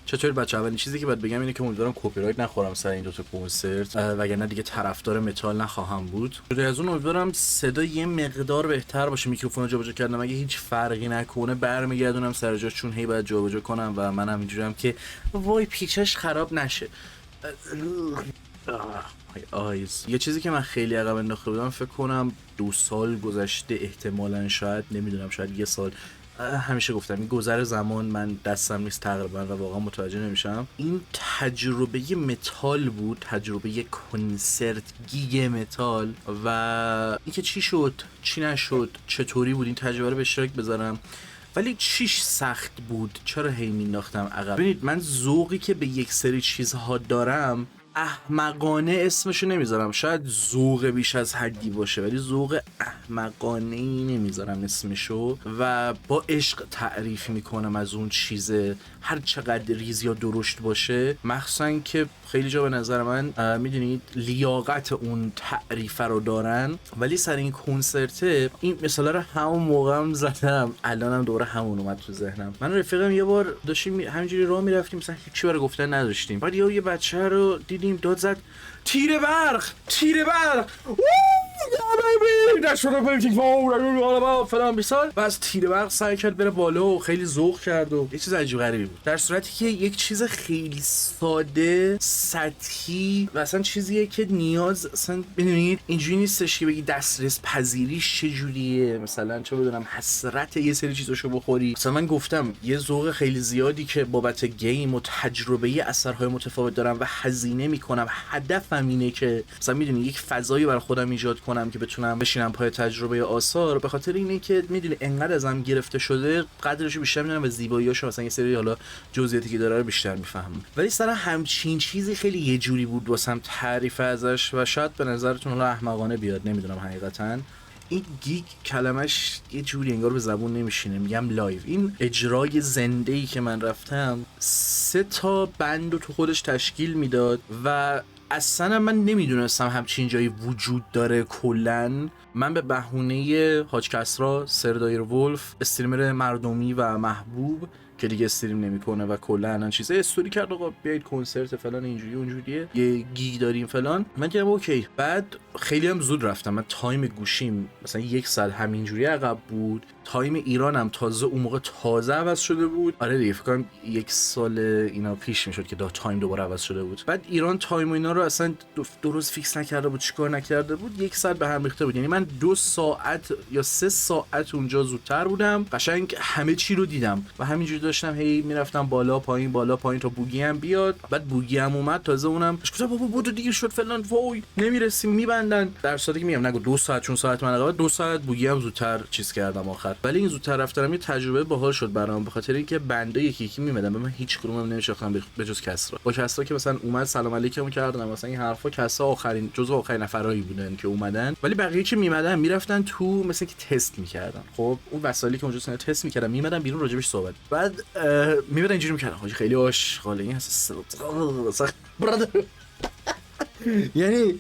چطور بچه؟ اولین چیزی که باید بگم اینه که امیدوارم کپی رایت نخورم سر این دوتا کنسرت، وگرنه دیگه طرفدار متال نخواهم بود. جدا از اون امیدوارم صدا یه مقدار بهتر باشه. میکروفون رو جابجا کردم، اگه هیچ فرقی نکنه برمیگردونم سر جاش، چون هی باید جابجا کنم و منم اینجوریم که وای پیچش خراب نشه. آیز یه چیزی که من خیلی عقب انداخته بودم، فکر کنم 2 سال گذشته، احتمالاً شاید نمیدونم، شاید 1 سال. همیشه گفتم این گذر زمان من دستم نیست تقریبا و واقعا متوجه نمیشم. این تجربه متال بود، تجربه کنسرت گیگ متال، و اینکه چی شد چی نشد چطوری بود این تجربه رو به اشتراک بذارم. ولی چیش سخت بود؟ چرا هی مینداختم عقب؟ ببینید من ذوقی که به یک سری چیزها دارم احمقانه اسمشو نمیذارم، شاید ذوق بیش از حدی باشه ولی ذوق احمقانه ای نمیذارم اسمشو، و با عشق تعریف میکنم از اون چیزه هر چقدر ریز یا درشت باشه، مخصوصا که خیلی جا به نظر من میدونید لیاقت اون تعریفه رو دارن. ولی سر این کنسرته این مثالا رو همون موقع هم زدم، الانم دوره همون اومد تو ذهنم. من و رفیقم یه بار داشتیم همینجوری راه میرفتیم، مثلا هیچی برای گفتن نداشتیم، بعد یه بچه رو دیدیم داد زد تیر برق فلان بیسار، و از تیر برق سعی کرد بره بالا و خیلی ذوق کرد و یه چیز عجیب غریبی بود، در صورتی که یک چیز خیلی ساده سطحی و اصلا چیزیه که نیاز اصلا ببینید اینجوری نیستش که بگی دسترس پذیریش چجوریه، مثلا چه بدونم حسرت یه سری چیزاشو بخوری. مثلا من گفتم یه ذوق خیلی زیادی که بابت گیم و تجربه اثرهای متفاوت دارم و هزینه میکنم، هدفم اینه که مثلا میدونی یک فضایی برای خودم ایجاد کنم که بتونم بشینم پای تجربه آثار، به خاطر اینه که میدونی انقدر ازم گرفته شده قدرشو بیشتر میدونم و زیباییاشو مثلا یه سری حالا جزئیاتی که داره رو بیشتر میفهمم. ولی سر همچین چیزی خیلی یه جوری بود واسم تعریف ازش و شاید به نظرتون حالا احمقانه بیاد، نمیدونم حقیقتا. این گیگ کلمش یه جوری انگار به زبون نمیشینه، میگم لایو. این اجرای زنده‌ای که من رفتم 3 تا بند رو تو خودش تشکیل میداد و اصلا من نمیدونستم همچین جایی وجود داره. کلن من به بهونه حاج کسرا، سردایر ولف، استریمر مردمی و محبوب که دیگه استریم نمیکنه و کلا الان چیزا استوری کرد آقا بیاید کنسرت فلان اینجوری اونجوریه، یه گیگ داریم فلان. من گفتم اوکی. بعد خیلی هم زود رفتم، من تایم گوشیم مثلا 1 ساعت همینجوری عقب بود، تایم ایرانم تازه اون موقع تازه عوض شده بود. آره دیگه فکر کنم 1 سال اینا پیش میشد که تایم دوباره عوض شده بود. بعد ایران تایم و اینا رو اصلا 2 روز فیکس نکرده بود، چیکار نکرده بود، 1 ساعت به هم ریخته بود. یعنی من 2 ساعت یا 3 ساعت اونجا زودتر بودم، قشنگ همه چی رو دیدم و همینجوری داشتم هی میرفتم بالا پایین تا بوگی هم بیاد. بعد بوگی هم اومد تازه، اونم گفتم بابا بودو دیر شد فلان، وای نمیرسیم میبندن. در صورتی که میگم نگو 2 ساعت چون ساعت من عقب، 2 ساعت بوگی هم زودتر چیز کردم آخر. ولی این زودتر رفتنم یه تجربه باحال شد برام، به خاطر اینکه بنده یکی میمدن من هیچ کدومم نمیشناختم به جز کسرا. با کسرا که مثلا اومد سلام علیکم کردم، مثلا این حرفا کسرا آخرین جزء آخرین نفرایی بودن که اومدن، ولی بقیه که میمدن میرفتن تو مثلا که تست میکردن. خب اون وسایلی که اونجا سن تست میکردن میمدن بیرون راجبش صحبت، بعد میمدن اینجوری میکردن حاجی خیلی آشغاله این یعنی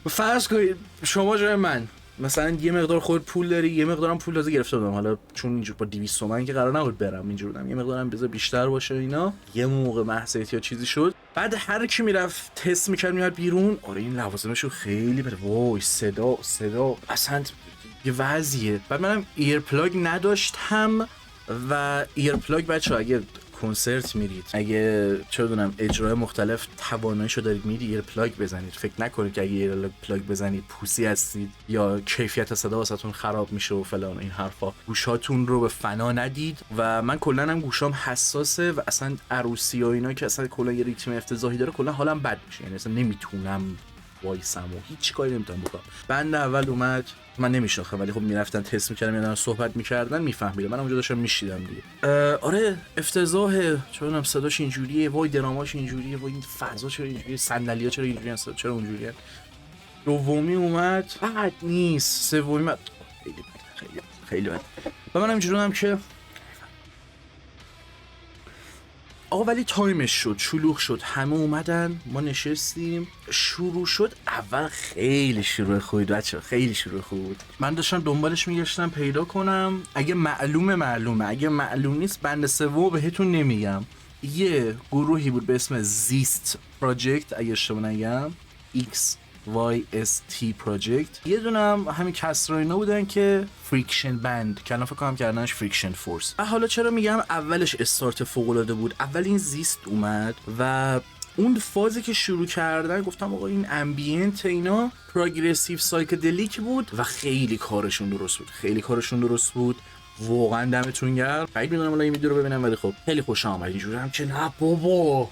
فرض کنید شما جای من مثلا یه مقدار خود پول داری، یه مقدارم پول لازم گرفته بودم، حالا چون اینجور با 200 تومن که قرار نبود برم، اینجور بودم یه مقدارم بذار بیشتر باشه اینا. یه موقع محض یا چیزی شد، بعد هر کی میرفت تست میکرد میاد بیرون، آره این لوازمشو خیلی بده، وای صدا اصلا یه وضعیه. بعد منم ایر پلاگ نداشتم و ایر پلاگ بچه‌ها اگه کنسرت میرید، اگه چه بدونم اجرای مختلف تواناییشو دارید میرید ایر پلاگ بزنید. فکر نکنید که اگه ایر پلاگ بزنید پوسی هستید یا کیفیت صدا واسهتون خراب میشه و فلان این حرفا. گوشاتون رو به فنا ندید و من کلا هم گوشام حساسه و اصلا عروسی و اینا که اصلا کلا یه ریتم افتضاحی داره کلا حالم بد میشه، یعنی اصلا نمیتونم وایسم و هیچ کاری نمیتونم بکنم. بند اول اومد من نمیشناختم ولی خب میرفتن تست میکردم میادن صحبت میکردن میفهمیدم، من اونجا داشتم میشیدم دیگه. آره افتضاحه، چون صداش اینجوریه، وای دراماش اینجوریه، وای این فضا چرا اینجوریه، صندلی‌ها چرا اینجوریه، چرا اونجوریه. دومی اومد بد نیست، سومی اومد خیلی بد. و من همینجوریام که آقا ولی تایمش شد، شلوغ شد، همه اومدن، ما نشستیم، شروع شد. اول خیلی شروع خوبی بچه، خیلی شروع خوب بود. من داشتم دنبالش میگشتم پیدا کنم، اگه معلومه، اگه معلوم نیست بند سوم بهتون نمیگم. یه گروهی بود به اسم زیست پراجکت اگه اشتباه نگم، XYST پراجکت. یه دونه هم همین کسرا اینا بودن که فریکشن بند که الان فکر کنم کردنش فریکشن فورس. حالا چرا میگم اولش استارت فوق العاده بود؟ اول این زیست اومد و اون فازی که شروع کردن گفتم آقا این امبینت اینا پروگرسیو سایکدلیک بود و خیلی کارشون درست بود. واقعا دمتون گرم. بعید میدونم الان این ویدیو رو ببینم ولی خب خیلی خوشم اومد. اینجوری هم که نه بابا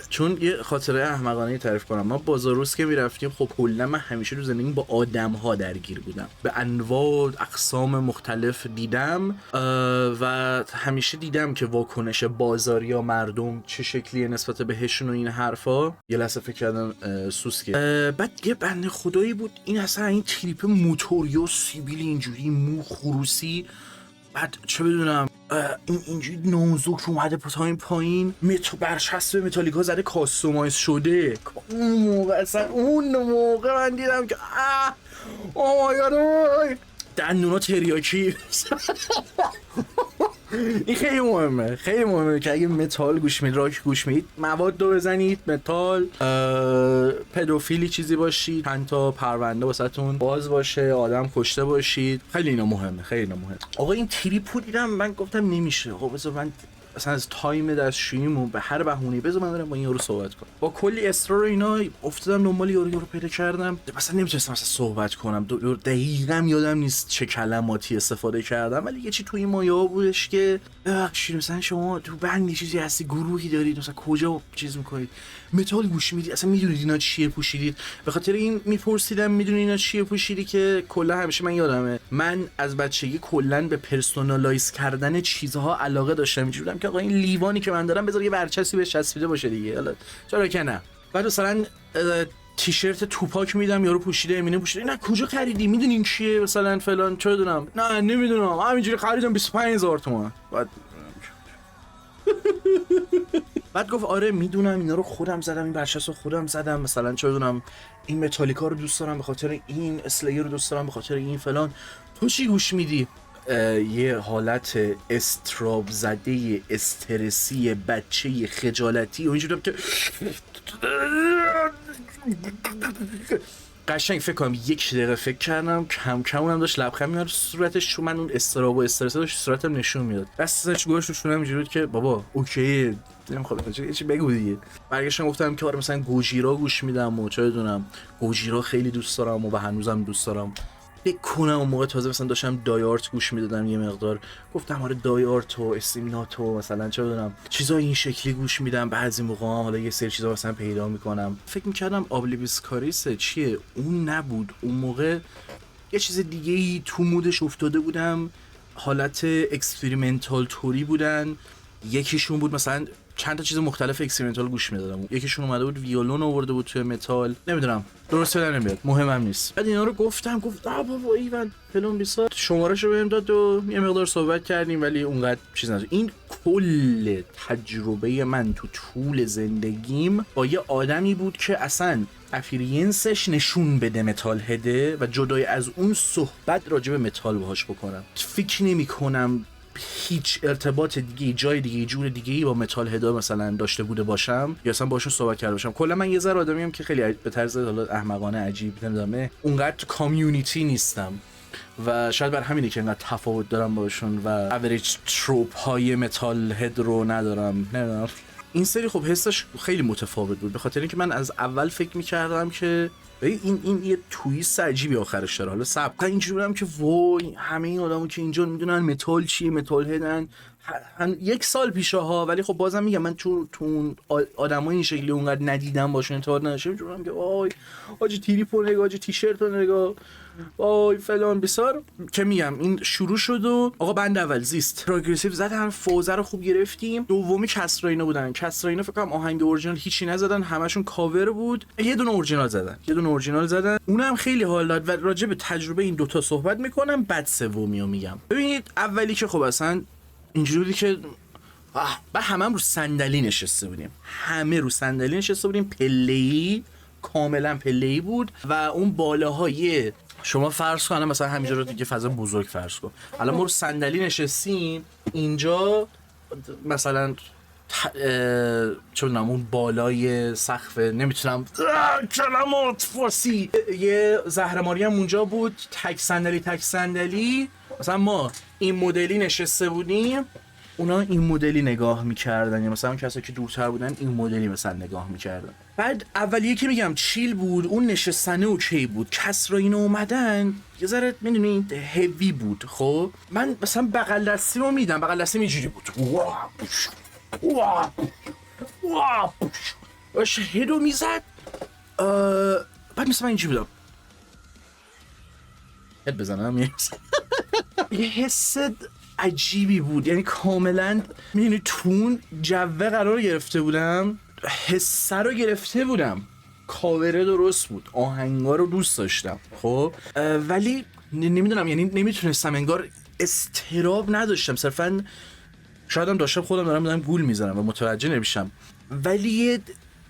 چون یه خاطره احمقانه تعریف کنم. ما بازاروس که میرفتیم خب کلا من همیشه تو زندگی با آدم ها درگیر بودم، به انواع اقسام مختلف دیدم و همیشه دیدم که واکنش بازاری یا مردم چه شکلیه نسبت بهشون و این حرفا. یه لحظه فکر کردم سوسکه. بعد یه بنده خدایی بود این اصلا این تریپ موتوری و سیبیل اینجوری مو خروسی، بعد چه بدونم اینجوری نازک اومده پایین برچسب متالیکا زده کاستومایز شده. اون موقع من دیدم که مای گاد دندونا تریاکی. این خیلی مهمه که اگه متال گوش میدید، راک گوش میدید، مواد رو بزنید متال، پدوفیلی چیزی باشید، چند تا پرونده واسهتون باز باشه، آدم کشته باشید. خیلی اینا مهمه. آقا این تریپو دیدم من گفتم نمیشه آقا بذار من اصلا از تایم دستشوییمو به هر بهونه‌ای بذار من برم با این یارو صحبت کنم. با کلی اصرار اینا افتادم دنبال یارو پیدا کردم. مثلا نمیتونستم اصلا صحبت کنم. دقیقاً یادم نیست چه کلماتی استفاده کردم ولی یه چی توی این مایه‌ها بودش که ببخشید مثلا شما تو بندی چیزی هستی، گروهی دارید، مثلا کجا چیز میکنید، متال گوش میدید، اصلا میدونید اینا چیه پوشیدید؟ به خاطر این میپرسیدم میدونید اینا چیه پوشیدی که کلا همیشه من یادمه من از بچگی کلا به پرسونالایز کردن چیزها علاقه داشتم. اینجوری بودم که آقا این لیوانی که من دارم بذار یه برچسبی بهش چسبیده باشه دیگه، حالا چرا که نه. بعد مثلا تیشرت توپاک میدم یارو پوشیده، امینه پوشیده، نه کجا خریدی، میدونی این چیه مثلا فلان، چه بدونم، نه نمیدونم همینجوری خریدم 25000 تومان. بعد گفت آره میدونم اینا رو خودم زدم، این برچسب رو خودم زدم، مثلا چه بدونم این متالیکا رو دوست دارم به خاطر این، اسلیر رو دوست دارم به خاطر این فلان. تو چی گوش میدی؟ یه حالت استراب زده استرسی بچه خجالتی و اینجوری که قشنگ فکر کنم 1 دقیقه فکر کردم، کم کم اونم داشت لبخند میاد صورتش، چون من اون استراب و استرس داشت صورتم نشون میداد. دستش گوشش شونم اینجوری که بابا اوکی نمیخوام چی بگو دیگه. برگشتم گفتم که آره مثلا گوجیرا گوش میدم و چه بدونم گوجیرا خیلی دوست دارم و هنوزم دوست دارم. بکنم اون موقع تازه مثلا داشتم دایارت گوش میدادم یه مقدار، گفتم آره دایارت و استیمنات و مثلا چه بدونم چیزای این شکلی گوش میدم. بعضی موقع حالا یه سری چیزا مثلا پیدا میکنم. فکر میکردم آبلیویسکاریس چیه، اون نبود اون موقع، یه چیز دیگه ای تو مودش افتاده بودم، حالت اکسپریمنتال توری بودن. یکیشون بود مثلا چند تا چیز مختلف اکسپریمنتال گوش میدادم، یکیشون اومده بود ویولون آورده بود توی متال، نمیدونم درست در نمیاد، مهمم نیست. بعد اینا رو گفت بابا ایون فلان بیسار شمارهشو بهم داد و یه مقدار صحبت کردیم ولی اونقدر چیز نشد. این کل تجربه من تو طول زندگیم با یه آدمی بود که اصلا افیرینسش نشون بده متال هده و جدای از اون صحبت راجع به متال باهاش بکنم. فکر نمی‌کنم هیچ ارتباط دیگه جای دیگه جور دیگه با متال هدا مثلا داشته بوده باشم یا اصلا باشون صحبت کرده باشم. کلا من یه ذره آدمیم که خیلی به طرز حالا احمقانه عجیب نمیدونم اونقدر کامیونیتی نیستم و شاید بر همینه که انقدر تفاوت دارم باشون و اوریج تروپ های متال هد رو ندارم. نمیدونم این سری خب حسش خیلی متفاوت بود، به خاطر اینکه من از اول فکر می‌کردم که این یه تویست عجیبی آخرش داره. حالا صبر اینجوری بودم که وای همه این آدمو که اینجا میدونن متال چیه، متال هدن 1 سال پیشه ها، ولی خب بازم میگم من تو اون آدمای این شکلی اونقدر ندیدم باشون ارتباط نداشتم. اینجوری که وای آجی تریپو نگاه، آجی تیشرتو نگاه، وای فلان بسار که میگم این شروع شد و آقا بند اول زیست پروگرسیو زدن، فوزه رو خوب گرفتیم. دومی کسراینا بودن، کسراینا فکر کنم آهنگ اورجینال هیچی نزدن، همشون کاور بود، یه دونه اورجینال زدن اونم خیلی حال داد. و راجع به تجربه این دوتا صحبت میکنم بعد سومیو میگم. ببینید اولی که خب اصلا اینجوری بود که همه رو صندلی نشسته بودیم، پله‌ای کاملا پله‌ای بود و اون بالاهای شما فرض کن مثلا همینجا رو دیگه فضا بزرگ فرض کن، الان ما رو صندلی نشستیم اینجا، مثلا چه میدونم اون بالای سقف، نمیتونم کلمات فارسی، یه زهرماری هم اونجا بود، تک صندلی، مثلا ما این مدلی نشسته بودیم، اونا این مدلی نگاه میکردن، یا مثلا اون کسایی که دورتر بودن این مدلی مثلا نگاه میکردن. بعد اولیه که میگم چیل بود، اون نشستنه اوکی بود، کسرا اینو اومدن یه ذره میدونی هوی بود. خب من مثلا بغل دستی رو میدم، بغل دستی اینجوری بود، باشه هدو میزد، بعد مثلا من اینجوری بودم هد بزنم یه حس عجیبی بود، یعنی کاملا میدونی تون جوه قرار گرفته بودم، حسه رو گرفته بودم، کاوره درست بود، آهنگا رو دوست داشتم. خب ولی نمیدونم، یعنی نمیتونستم، انگار استراب نداشتم، صرفا شاید هم داشتم خودم دارم گول میزنم و متوجه نمیشم، ولی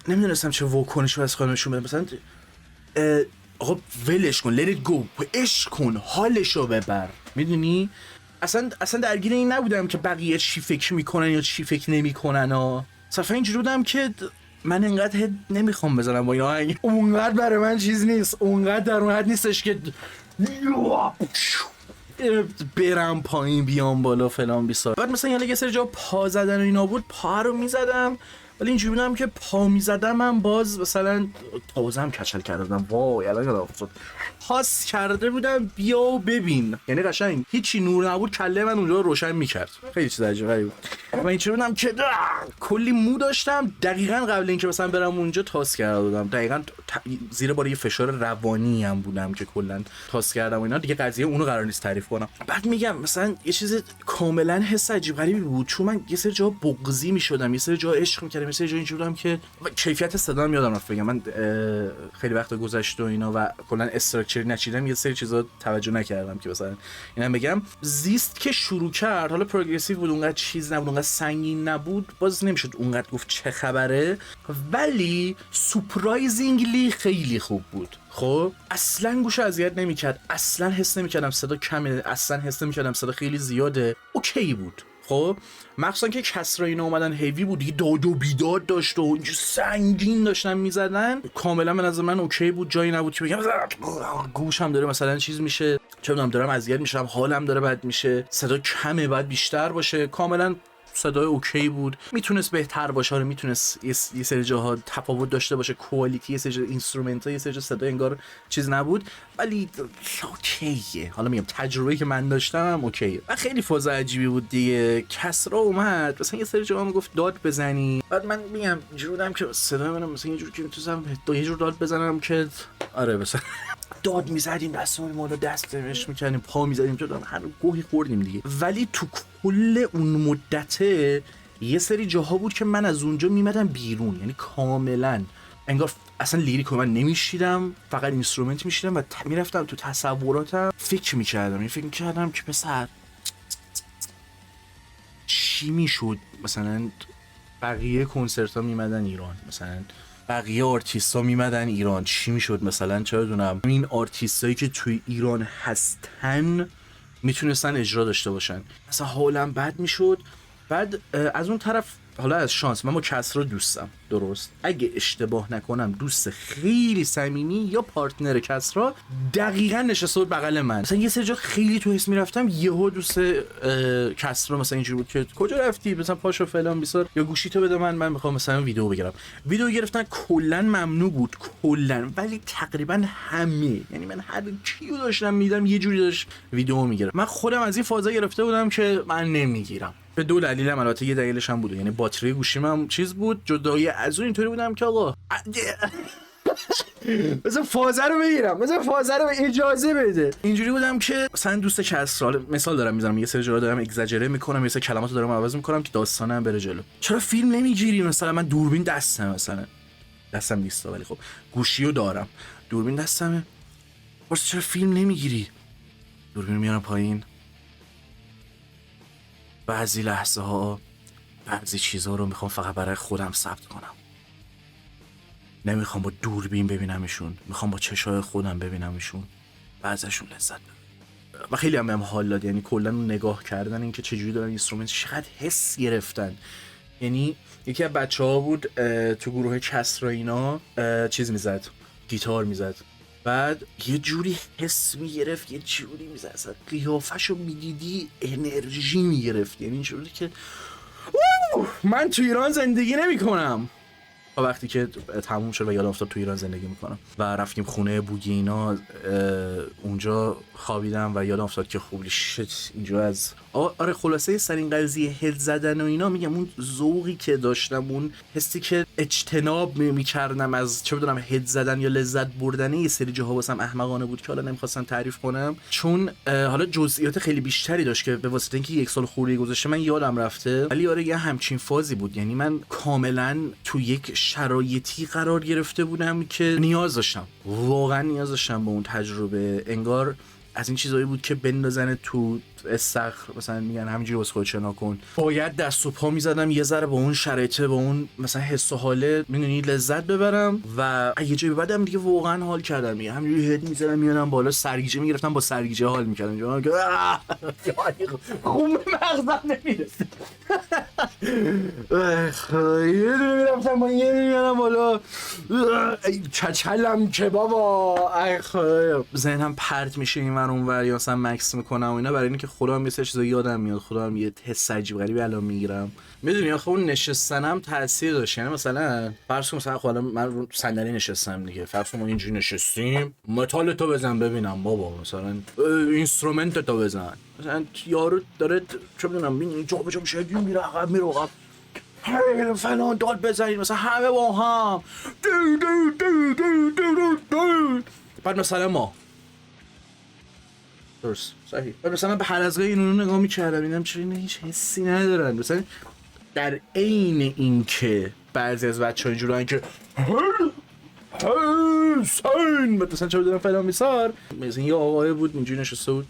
نمیدونستم چه واکنشی از خودمشون بدم. مثلا آقا ولش کن، let it go، عشق کن، حالشو ببر، میدونی؟ اصلا درگیر این نبودم که بقیه چی فکر میکنن یا چی فکر نمیکنن، صرفا اینجوری بودم که من انقدر نمیخوام بزنم با این آهنگ، اونقدر برای من چیز نیست، اونقدر در اون حد نیستش که برم پایین بیام بالا فلان بیسار. بعد مثلا یه سری جا پا زدن و اینا بود، پا رو میزدم، ولی اینجوری بودم که پا میزدم من باز مثلا تازم کچل کرده بودم، وای الان یادم افتاد پاس کرده بودم بیا و ببین، یعنی قشنگ هیچی نور نبود، کله من اونجا رو روشن میکرد، خیلی چیز عجیبی بود. من اینجوری بودم که کلی مو داشتم، دقیقاً قبل اینکه مثلا برم اونجا تاس کرده بودم، دقیقاً زیر بار یه فشار روانی هم بودم که کلا تاس کردم و اینا دیگه، قضیه اونو قرار نیست تعریف کنم. بعد میگم مثلا یه چیز کاملا حس عجیب غریبی بود، چون من یه سری جا بغضی میشدم، یه سری جا عشق میکردم، یه سری جا اینجوری بودم که کیفیت صدام یادم رفت بگم، من خیلی وقت گذشته و اینا و کلا استراکچری نچیدم، یه سری چیزا توجه نکردم که مثلا اینم بگم. زیست که شروع کرد، حالا پروگرسیو بود، اونقدر چیز نبود، اونقدر سنگین نبود، باز نمیشد اونقدر گفت چه خبره، ولی سورپرایزینگلی خیلی خوب بود. خب اصلا گوش اذیت نمیکرد، اصلا حس نمیکردم صدا کمه، اصلا حس نمیکردم صدا خیلی زیاده، اوکی بود. خب مخصوصا که کسرا اینا اومدن هیوی بود، دیگه داد و بیداد داشت و اینجور سنگین داشتن میزدن، کاملا به نظر من اوکی بود، جایی نبود که بگم گوشم داره مثلا چیز میشه، چه میدونم دارم اذیت میشم، حالم داره بد میشه، صدا کمه باید بیشتر باشه، کاملا صدای اوکی بود. میتونست بهتر باشه، آره میتونست یه سری جاها تفاوت داشته باشه، کوالیتی یه سری اینسترومنت ها، یه سری صدا انگار چیز نبود، ولی اوکیه. حالا میگم تجربه‌ای که من داشتم اوکیه. و خیلی فاز عجیبی بود دیگه. کسرا اومد مثلا یه سری جاها میگفت داد بزنی، بعد من میگم اینجوری بودم که صدای منم مثلا اینجوری که میتونم یه جور داد بزنم که آره مثلا داد میزدیم، دستمون ما رو دستش میکنیم، پا میزدیم، تو هر گوهی خوردیم دیگه. ولی تو کل اون مدته یه سری جاها بود که من از اونجا میمدم بیرون، یعنی کاملا انگار اصلا لیریک من نمیشیدم، فقط اینسترومنت میشیدم و میرفتم تو تصوراتم فکر میکردم، فکر میکردم که پسر چی میشد مثلا بقیه کنسرت ها میمدن ایران، مثلا بقیه آرتیست ها میمدن ایران، چی میشد مثلا، چه بدونم این آرتیست هایی که توی ایران هستن میتونستن اجرا داشته باشن، مثلا حالم بد میشد. بعد از اون طرف حالا از شانس من با کسرا دوستم، درست اگه اشتباه نکنم دوست خیلی صمیمی یا پارتنر کسرا دقیقاً نشسته بود بغل من، مثلا یه سری جا خیلی تو حس میرفتم یهو دوست کسرا مثلا اینجوری بود که کجا رفتی مثلا پاشو فلان بیسار، یا گوشی تو بده من میخوام مثلا ویدیو بگیرم. ویدیو گرفتن کلا ممنوع بود کلا، ولی تقریبا همه، یعنی من هر کیو داشتم میدم یه جوری داشت ویدیو میگرفت. من خودم از این فازا گرفته بودم که من نمیگیرم، به دو دلیلم، البته یه دلیلش هم بود، یعنی باتری گوشیم هم چیز بود، جدایی از اون اینطوری بودم که آقا مثلا فازه رو بگیرم، مثلا فازه رو اجازه بده. اینجوری بودم که مثلا دوست کسرا، مثال دارم میذارم، یه سری جا دارم اگزاجره میکنم، یه سری کلماتو دارم عوض میکنم که داستانم بره جلو. چرا فیلم نمیگیری؟ مثلا من دوربین دستم نیست ولی خب گوشیو دارم، دوربین دستمه، واسه چرا فیلم نمیگیری؟ دوربین میارم پایین، بعضی لحظه ها بعضی چیزها رو میخوام فقط برای خودم ثبت کنم، نمیخوام با دوربین ببینمشون، میخوام با چشای خودم ببینمشون. و ازشون لذت ببرم و خیلی هم حال داد. یعنی کلا نگاه کردن این که چجوری دارن اینسترومنت چقدر حس گرفتن. یعنی یکی از بچه‌ها بود تو گروه کسرا اینا چیز میزد، گیتار میزد، بعد یه جوری حس میگرفت، یه جوری میزد اصلا قیافه‌شو میدیدی انرژی میگرفت. یعنی اینجوری که من تو ایران زندگی نمی‌کنم. تا وقتی که تموم شد و یادم افتاد تو ایران زندگی میکنم و رفتیم خونه بوگی اینا، اونجا خوابیدم و یادم افتاد که خوبی شت اینجا از آره خلاصه سر این قضیه هد زدن و اینا، میگم اون ذوقی که داشتم، اون حسی که اجتناب میکردم از چه بدونم هد زدن یا لذت بردن، یه سری جاها واسم احمقانه بود که حالا نمیخواستم تعریف کنم چون حالا جزئیات خیلی بیشتری داشت که به واسطه اینکه یک سال خوری گذشته من یادم رفته، ولی آره یه همچین فازی بود. یعنی من کاملا تو یک شرایطی قرار گرفته بودم که نیاز داشتم، واقعا نیاز داشتم به اون تجربه. انگار از این چیزایی بود که بندازن تو استخر، مثلا میگن همینجوری واسه خودت شنا کن، باید دست و پا میزدم یه ذره با اون شرایطه، با اون مثلا حس و حاله میدونی لذت ببرم و یه جایی بعدم دیگه واقعا حال کردم. میگم همینجوری هد میزدم میادم بالا، سرگیجه میگرفتم، با سرگیجه حال میکردم جوان که خوب مغزم نمیرسه یه دونه میرفتم با یه دونه میادم بالا چچلم که بابا ای خدایا ذهنم پرت میشه این ور اون ور یا مثلا مکس میکنم و اینا، برای اینکه خودم یه سری چیزا یادم میاد، خودم یه حس عجیب غریبی الان میگیرم. میدونی آخه اون نشستنم تاثیر داشت. یعنی مثلا فرض کن مثلا خودم من رو صندلی نشستم دیگه، فرض کن ما اینجوری نشستیم، متال تو بزن ببینم بابا، مثلا اینسترومنت تو بزن، مثلا یارو داره چه میدونم این جا به جا میشه میره عقب میره عقب فلان داد بزنید مثلا همه با هم دو دو دو دو دو دو دو. بعد مثلا ما درست صحیح بعد مثلا به حلقه اینو نگاه می‌کردم دیدم چرا اینا هیچ حسی ندارن. مثلا در عین اینکه بعضی از بچه‌ها اینجوریان که حسین مثلا چه بدونم فلان میسار، مثلا یه آقای بود اینجوری نشسته بود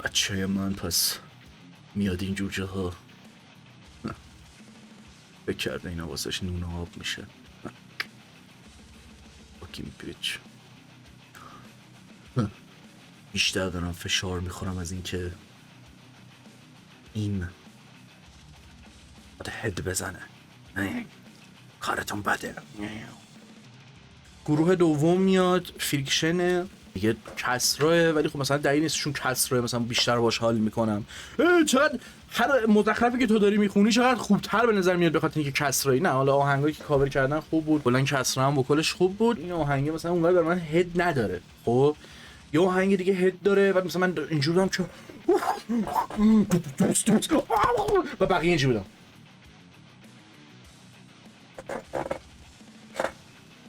بچه من پس میاد اینجور جاها فکر کرده اینا واسش نون آب میشه باکیم پیچ بیشتر دارم فشار میخورم از این که این باید هد بزنه، کارتون بده. گروه دوم میاد فریکشنه دیگه، کسراه، ولی خب مثلا دلیل نیستشون کسراه مثلا بیشتر باش حال میکنم. چقدر هر مزخرفی که تو داری میخونی چقدر خوبتر به نظر میاد بخاطر اینکه کسرایی. نه حالا آهنگایی که کاور کردن خوب بود، کلا کسرا هم وکالش خوب بود، این آهنگ مثلا اونقدر برای من هد نداره. خب یه آهنگ دیگه هد داره و مثلا من اینجوریام که و بقیه اینجوری بودم.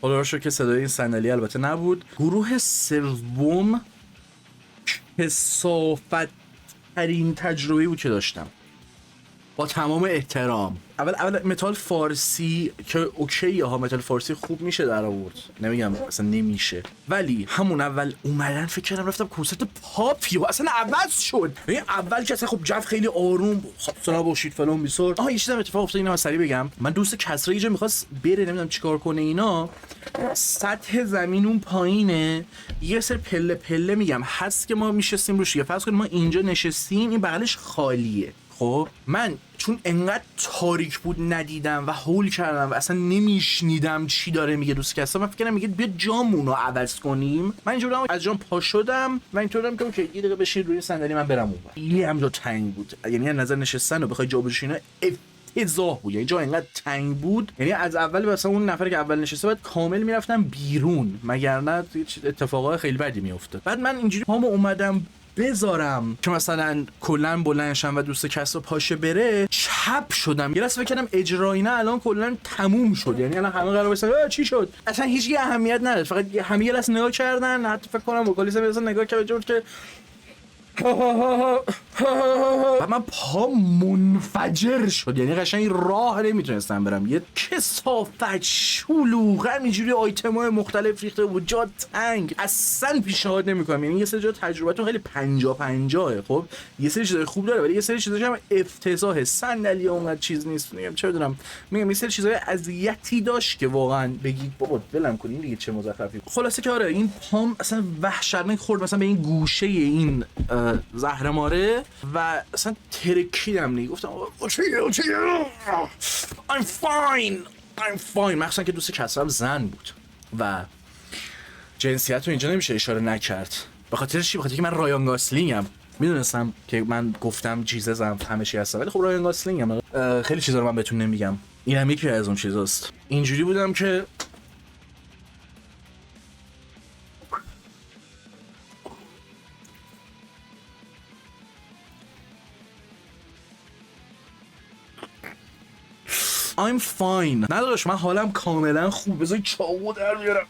حالا شو که صدای این صندلی البته نبود. گروه سوم کثافت ترین تجربه‌ای بود که داشتم با تمام احترام. اول متال فارسی که اوکیه ها، متال فارسی خوب میشه در آورد، نمیگم اصلا نمیشه، ولی همون اول اومدن فکر کردم رفتم کنسرت پاپ یا اصلا عوض شد. یعنی اول که اصلا خب جو خیلی آروم، خب سنا باشید فلان بیسار. یه چیزی اتفاق افتاد اینو سریع بگم. من دوست کسرا یه جا می‌خواست بره نمیدونم چیکار کنه اینا، سطح زمین اون پایینه، یه سر پله پله میگم هست که ما میشستیم روش. یا فرض کنید ما اینجا نشستیم این بغلش خالیه. خب من چون انقدر تاریک بود ندیدم و هول کردم و اصلا نمیشنیدم چی داره میگه دوست کسا، من فکر کردم میگه بیا جامونو عوض کنیم. من اینجوری از جام پا شدم و اینطورم که اوکی یه دقیقه بشین روی صندلی من برم اون. خیلی هم جا تنگ بود، یعنی از نظر نشستن و بخوای جا بشینی افتضاح بود. یعنی جا انقدر تنگ بود، یعنی از اول مثلا اون نفری که اول نشسته بعد کامل میرفتم بیرون، مگر نه اتفاقای خیلی بدی میافتاد. بعد من اینجوری پامو اومدم بذارم که مثلا کلا بلندشم و دوست کس رو پاشه بره، چپ شدم. یه لحظه فکر کردم اجرایی نه الان کلا تموم شد، یعنی الان همه قرار واسه چی شد، اصلا هیچ اهمیت نداشت، فقط همه یه لحظه نگاه کردن، حتی فکر کنم وکالیست مثلا نگاه کرد که و من پا منفجر شد، یعنی قشنگ راه نمیتونستم برم. یه کثافت شلوغ همینجوری آیتم‌های مختلف ریخته بود، جا تنگ. اصلا پیشنهاد نمیکنم. یعنی یه سری جا تجربتون خیلی 50-50. خب یه سری چیزای خوب داره ولی یه سری چیزاش هم افتضاحه. صندلی اونقدر چیز نیست، میگم چه بدونم، میگم یه سری چیزای اذیتی داشت که واقعا بگید بابا ولم کنین دیگه چه مزخرفی. خلاصه که آره این پام اصلا وحشتناک خورد مثلا به این گوشه این زهرماره و اصلا ترکیدم دیگه. گفتم I'm fine. مخصوصا که دوست کسرم زن بود و جنسیت رو اینجا نمیشه اشاره نکرد. به خاطر چی؟ به خاطر که من رایان گاسلینگم. میدونستم که من گفتم جیززم همه چی هستم ولی خب رایان گاسلینگم. خیلی چیزا رو من بهتون نمیگم. اینم یکی از اون چیزاست. اینجوری بودم که I'm fine. نداشت من حالم کاملا خوب. بذاری چاقو در بیارم.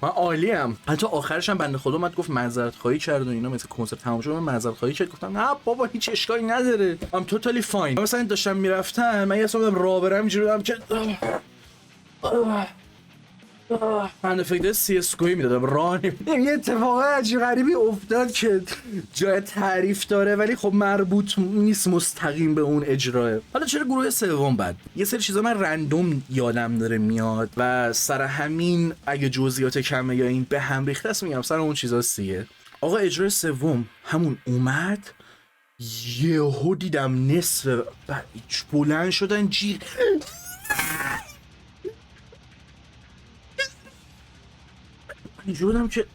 من عالیم. حتی آخرش هم بنده خدا اومد گفت معذرت خواهی کرد و اینا. مثل کنسرت تمام شد من معذرت خواهی کرد. گفتم نه بابا هیچ اشکالی نداره. I'm totally fine. مثلا داشتم میرفتم من یه سوم راه برم اینجوری بودم که من فکر CS گویی میدادم راه نمیدادم. یه اتفاق عجیب غریبی افتاد که جای تعریف داره ولی خب مربوط نیست مستقیم به اون اجراه. حالا چرا گروه سوم بعد یه سری چیزا من رندوم یادم داره میاد و سر همین اگه جزئیات کمه یا این به هم ریخته است میگم سر اون چیزا سیه. آقا اجرای سوم همون اومد یهو دیدم نصف بلند شدن جیغ اینجور بودم که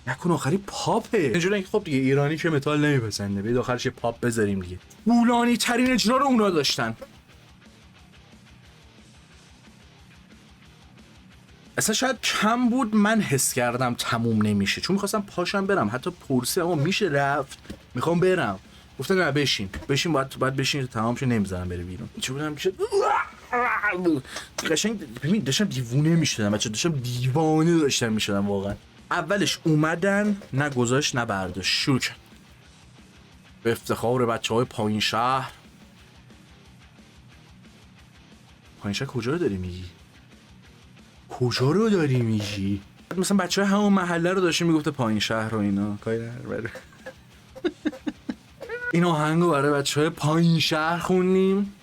نکن آخری پاپه. اینجور خب دیگه ایرانی که متال نمیپسنده بید آخرش یه پاپ بذاریم دیگه. بولانی ترین اجرا رو اونا داشتن. اصلا شاید کم بود من حس کردم تموم نمیشه چون میخواستم پاشم برم. حتی پرسی اما میشه رفت میخوام برم گفتن نه بشین باید بشین تمام شه نمیذارم بره بیرون. چه بودم که قشنگ ببین داشتم دیوونه میشدم بچه داشتم دیوانه داشتم میشدم واقعا. اولش اومدن نه گذاشت نه برداشت شروع کرد به افتخار بچه‌های پایین شهر. پایین شهر کجا رو داری میگی؟ کجا رو داری میگی؟ مثلا بچه‌های همون محله رو داشتیم میگفته پایین شهر و اینا کاری نداره. این آهنگو برای بچه‌های پایین شهر خوندیم.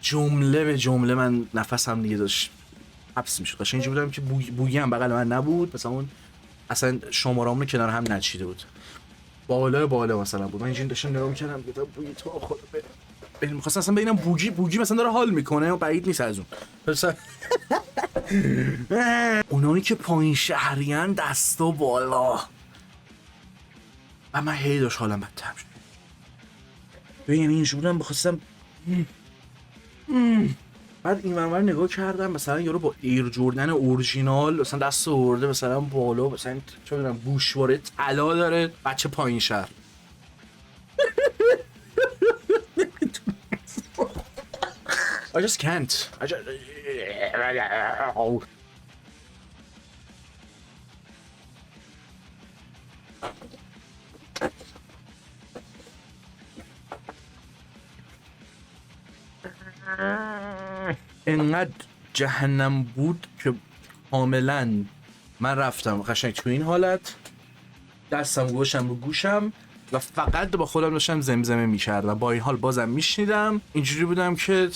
جمله به جمله من نفسم دیگه داشت حبس میشد. قشنگ اینجوری بودم که بوگی هم بغل من نبود مثلا اون اصلا شماره‌مون کنار هم نچیده بود بالا مثلا بود. من اینجوری داشتم نگاه می‌کردم گفتم بوگی تو خدا بریم می‌خواستم اصلا ببینم بوگی مثلا داره حال میکنه و بعید نیست از اون مثلا اونایی که پایین شهریان دستا بالا و من هی داشت حالم بدتر شد. ببین اینجوری بودم بخواستم بعد این منور نگاه کردم مثلا یارو با ایر جردن اورجینال مثلا دست آورده مثلا بالا مثلا چه میدونم گوشواره طلا داره بچه پایین شهر. I just can't. انقدر جهنم بود که کاملا من رفتم قشنگ تو این حالت دستم گوشم رو گوشم و فقط با خودم داشتم زمزمه میکردم. با این حال بازم میشنیدم اینجوری بودم که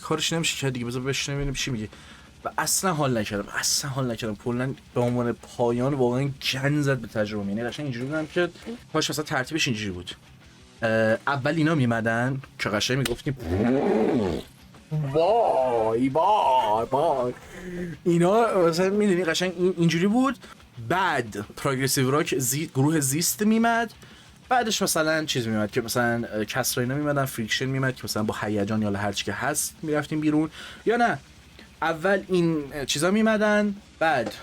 کارش نمیشه کرد دیگه بذار بشنویم ببینیم چی میگه و اصلا حال نکردم کلا به عنوان پایان واقعا گند زد به تجربه. یعنی قشنگ اینجوری بودم که کاش مثلا ترتیبش اینجوری بود. اول اینا میمدن که قشنگ میگفتیم وای اینا مثلا میدونی قشنگ اینجوری بود. بعد پروگرسیو راک گروه زیست میمد. بعدش مثلا چیز میمد که مثلا کسرا اینا میمدن فریکشن میمد که مثلا با هیجان یا هر چی که هست میرفتیم بیرون یا نه اول این چیزا میمدن بعد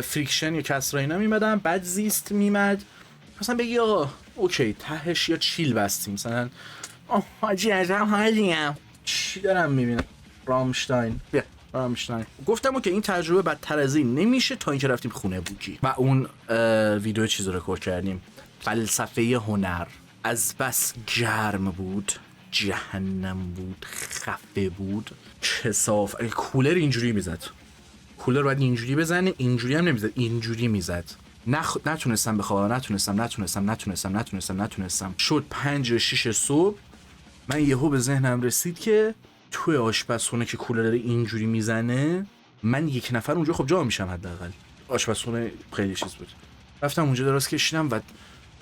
فریکشن یا کسرا اینا میمدن بعد زیست میمد مثلا بگی آقا اوکی تهش یا چیل بستیم مثلا حاجی عجب حالیم چی دارم میبینم رامشتاین بیا رامشتاین. گفتم که این تجربه بدتر از این نمیشه تا اینکه رفتیم خونه بوکی و اون ویدیو چیز رو رکورد کردیم. فلسفه هنر. از بس گرم بود، جهنم بود، خفه بود، کثاف. کولر اینجوری میزد، کولر باید اینجوری بزنه، اینجوری هم نمیزد، اینجوری میزد. نتونستم بخوابم، نتونستم. شد 5 یا 6 صبح من یهو به ذهنم رسید که توی آشپزخونه که کولر اینجوری میزنه، من یک نفر اونجا خب جا میشم حداقل. آشپزخونه خیلی چیز بود. رفتم اونجا دراز کشیدم و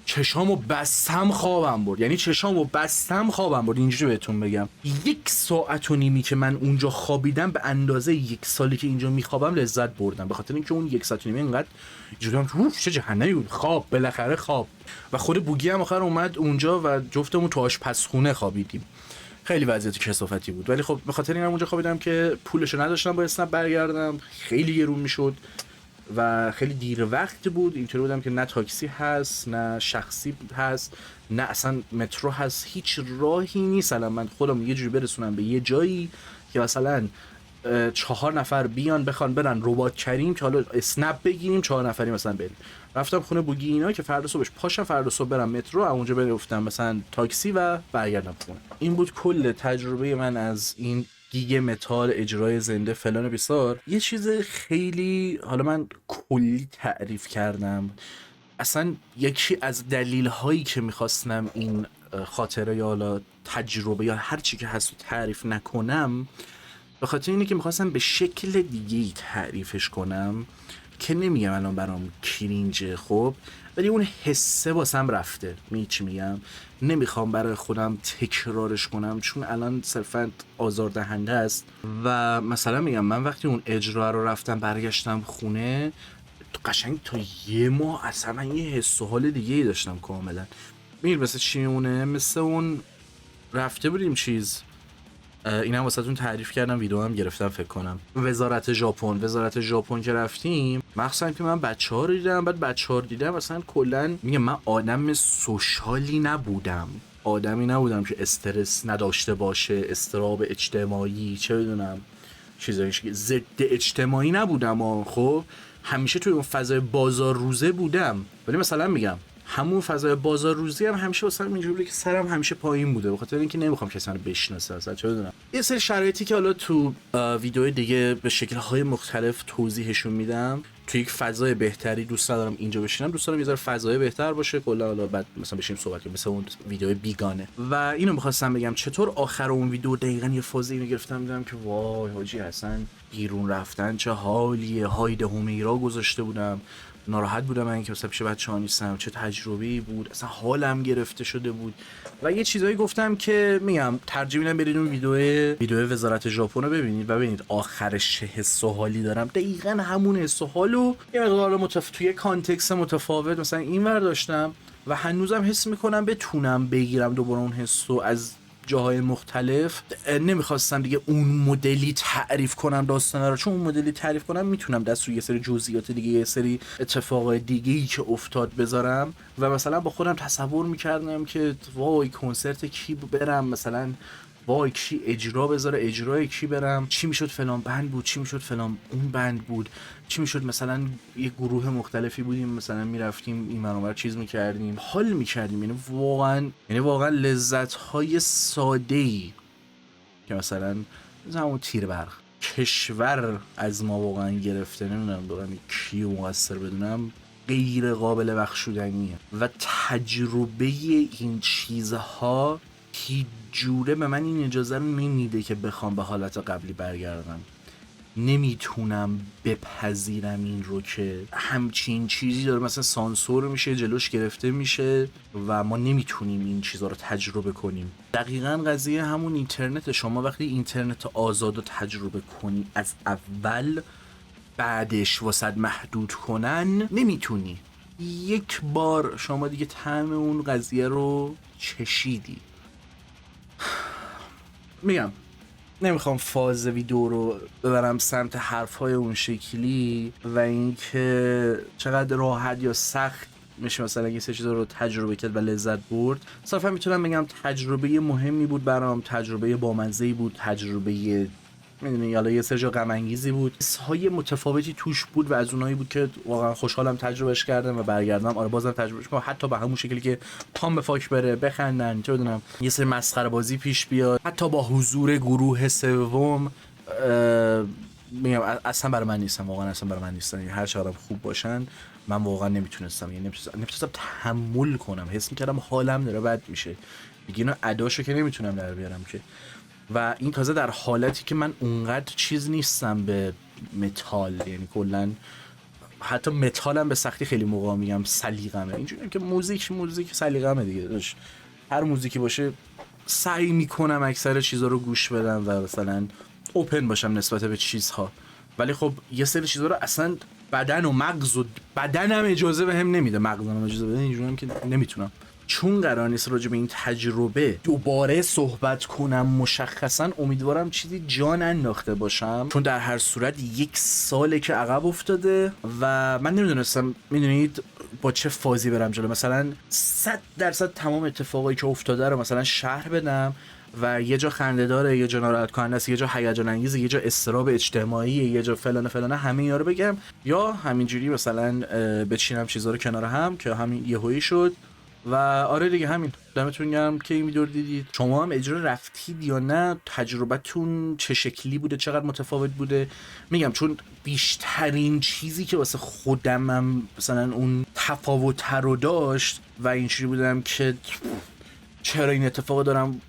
چشامو بستم خوابم برد. یعنی چشامو بستم خوابم برد، اینجوری بهتون بگم. 1 ساعت و نیمی که من اونجا خوابیدم به اندازه 1 سالی که اینجا میخوابم لذت بردم، به خاطر اینکه اون 1 ساعت و نیمه اینقدر اینجوری هم چه جهنمی بود. خواب بالاخره خواب. و خود بوگی هم آخر اومد اونجا و جفتمون تو آشپزخونه خوابیدیم. خیلی وضعیت کثافتی بود، ولی خب به خاطر اینم اونجا خوابیدم که پولشو نداشتم با اسنپ برگردم، خیلی گرون میشد و خیلی دیر وقت بود. اینطوری بودم که نه تاکسی هست، نه شخصی هست، نه اصلا مترو هست، هیچ راهی نیست الان من خودم یه جوری برسونم به یه جایی که مثلا 4 نفر بیان بخوان برن ربات کریم که حالا اسنپ بگیریم 4 نفری مثلا بریم. رفتم خونه بوگی اینا که فردا صبحش پاشم، فردا صبح برم مترو، اونجا برفتم مثلا تاکسی و برگردم خونه. این بود کل تجربه من از این گیگ متال اجرای زنده فلان بیسار. یه چیز خیلی، حالا من کلی تعریف کردم، اصلا یکی از دلیل هایی که میخواستم این خاطره یا حالا تجربه یا هر چی که هست رو تعریف نکنم به خاطر اینه که میخواستم به شکل دیگه‌ای تعریفش کنم که نمیگم الان برام کرینجه خب، ولی اون حسه واسم رفته. چی میگم، نمیخوام برای خودم تکرارش کنم چون الان صرفا آزاردهنده است. و مثلا میگم من وقتی اون اجرا رو رفتم برگشتم خونه قشنگ تا 1 ماه اصلا من یه حس و حال دیگه ای داشتم کاملا. مثل چی میمونه، مثل اون رفته بودیم چیز، اینم واسهتون تعریف کردم، ویدیو هم گرفتم فکر کنم، وزارت ژاپن که رفتیم. مخصوصا که من بچه‌ها رو دیدم، بعد بچه‌ها رو دیدم مثلا کلا میگم من آدم سوشالی نبودم، آدمی نبودم که استرس نداشته باشه، استراب اجتماعی چه بدونم چیزایی ضد اجتماعی نبودم. خب همیشه توی اون فضای بازار روزه بودم، ولی مثلا میگم همون فضای بازار روزی هم همیشه واسه من اینجوری که سرم همیشه پایین بوده، به خاطر اینکه نمیخوام کسی منو بشناسه اصلا چه بدونم. یه سری شرایطی که حالا تو ویدیوهای دیگه به شکل‌های مختلف توضیحشون میدم. تو یک فضای بهتری دوست ندارم اینجا بشینم، دوست دارم یه ذره فضای بهتر باشه کلا، حالا بعد مثلا بشیم صحبت کنیم مثل اون ویدیو بیگانه. و اینو می‌خواستم بگم چطور آخر اون ویدیو دقیقاً یه فاز اینو گرفتم دیدم که وای حاجی اصلا بیرون رفتن چه حالیه، هاید همیرا گذاشته بودم، ناراحت بودم من که مثلا پیش بچه‌ها نیستم، چه تجربه‌ای بود، اصلا حالم گرفته شده بود. و یه چیزایی گفتم که میگم ترجیح میدم برید اون ویدیو وزارت ژاپن رو ببینید و ببینید آخرش چه حس و حالی دارم. دقیقاً همون حس و حالو یه مقدار توی کانتکست متفاوت مثلا اینور داشتم و هنوزم حس میکنم بتونم بگیرم دوباره اون حسو از جاهای مختلف. نمیخواستم دیگه اون مدلی تعریف کنم داستانا رو، چون اون مدلی تعریف کنم میتونم دست روی یه سری جزئیات دیگه، یه سری اتفاقای دیگه‌ای که افتاد بذارم و مثلا با خودم تصور میکردم که وای کنسرت کی برم، مثلا وای کی اجرا بذاره، اجرای کی برم، چی میشد فلان بند بود، چی میشد فلان اون بند بود، چی میشد مثلا یه گروه مختلفی بودیم مثلا میرفتیم این منور چیز میکردیم، حال میکردیم. یعنی واقعا لذت های ساده ای که مثلا همون تیر برق کشور از ما واقعا گرفته، نمیدونم دارم کیو مقصر بدونم، غیر قابل بخشودنیه. و تجربه این چیزها هیچ جوره به من این اجازه رو نمیده که بخوام به حالت قبلی برگردم. نمیتونم بپذیرم این رو که همچین چیزی داره مثلا سانسور میشه، جلوش گرفته میشه و ما نمیتونیم این چیزها رو تجربه کنیم. دقیقاً قضیه همون اینترنت. شما وقتی اینترنت آزاد رو تجربه کنی از اول، بعدش واسد محدود کنن نمیتونی. یک بار شما دیگه طعم اون قضیه رو چشیدی. میگم نمیخوام فاز ویدیو رو ببرم سمت حرفای اون شکلی و اینکه چقدر راحت یا سخت میشه مثلا یه سه چیز رو تجربه کرد و لذت برد. صرفا میتونم بگم تجربه مهمی بود برام، تجربه بامزه‌ای بود، تجربه میدونی حالا یه سری جا غم انگیزی بود، حسهای متفاوتی توش بود و از اونایی بود که واقعا خوشحالم تجربهش کردم و برگردم آره بازم تجربهش کنم، حتی به همون شکلی که پام به فاک بره، بخندن، چه بدونم یه سری مسخره بازی پیش بیاد، حتی با حضور گروه سوم. میگم اصلا برای من نیستم، واقعا اصلا برای من نیستن. هر چقدر خوب باشن من واقعا نمیتونستم، یعنی نمیتونستم تحمل کنم، حس میکردم حالم داره بد میشه دیگه، اینا اداشو که نمیتونم در بیارم که. و این تازه در حالتی که من اونقدر چیز نیستم به متال، یعنی کلا حتی متالم به سختی خیلی موقع میگم سلیقمه، اینجوری که موزیک سلیقمه دیگه داش. هر موزیکی باشه سعی میکنم اکثر چیزا رو گوش بدم و مثلا اوپن باشم نسبت به چیزها، ولی خب یه سری چیزا رو اصلا بدن و مغز و بدنم اجازه بهم نمیده، مغزم اجازه بده، اینجوریام که نمیتونم. چون قرار نیست راجع به این تجربه دوباره صحبت کنم مشخصا، امیدوارم چیزی جا ننداخته باشم، چون در هر صورت 1 ساله که عقب افتاده و من نمیدونستم میدونید با چه فازی برم جلو، مثلا 100% تمام اتفاقایی که افتاده رو مثلا شرح بدم و یه جا خنده داره، یه جا ناراحت کننده است، یه جا هیجان انگیزه، یه جا اضطراب اجتماعی، یه جا فلان فلان، همه اینا رو بگم، یا همینجوری مثلا بچینم چیزا رو کنار هم که همین یهویی شد. و آره دیگه همین، دمتون گرم که این ویدیو رو دیدید. شما هم اجرا رفتید یا نه؟ تجربتون چه شکلی بوده؟ چقدر متفاوت بوده؟ میگم چون بیشترین چیزی که واسه خودمم مثلا اون تفاوت رو داشت و اینجوری بودم که چرا این اتفاق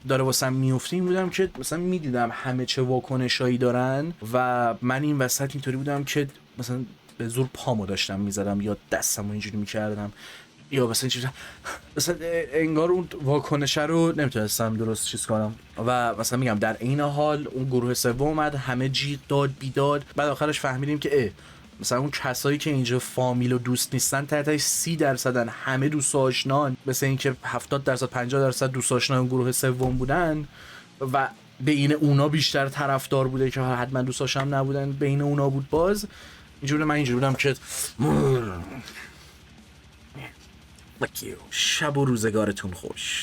داره واسم میفته، این بودم که مثلا میدیدم همه چه واکنشایی دارن و من این وسط اینطوری بودم که مثلا به زور پامو داشتم میزدم یا دستمو اینجوری میکردم یا مثلا انگار اون واکنشه رو نمیتونستم درست چیز کنم. و مثلا میگم در این حال اون گروه سوم اومد، همه جیغ داد بیداد، بعد آخرش فهمیدیم که مثلا اون کسایی که اینجا فامیل و دوست نیستن تحتش 30%، همه دوست آشنان، مثل اینکه 70% 50% دوست آشنا اون گروه سوم بودن و بین اونا بیشتر طرفدار بوده که حتما دوست آشنا نبودن، بین اونا بود. باز اینجوری بودم که شب و روزگارتون خوش.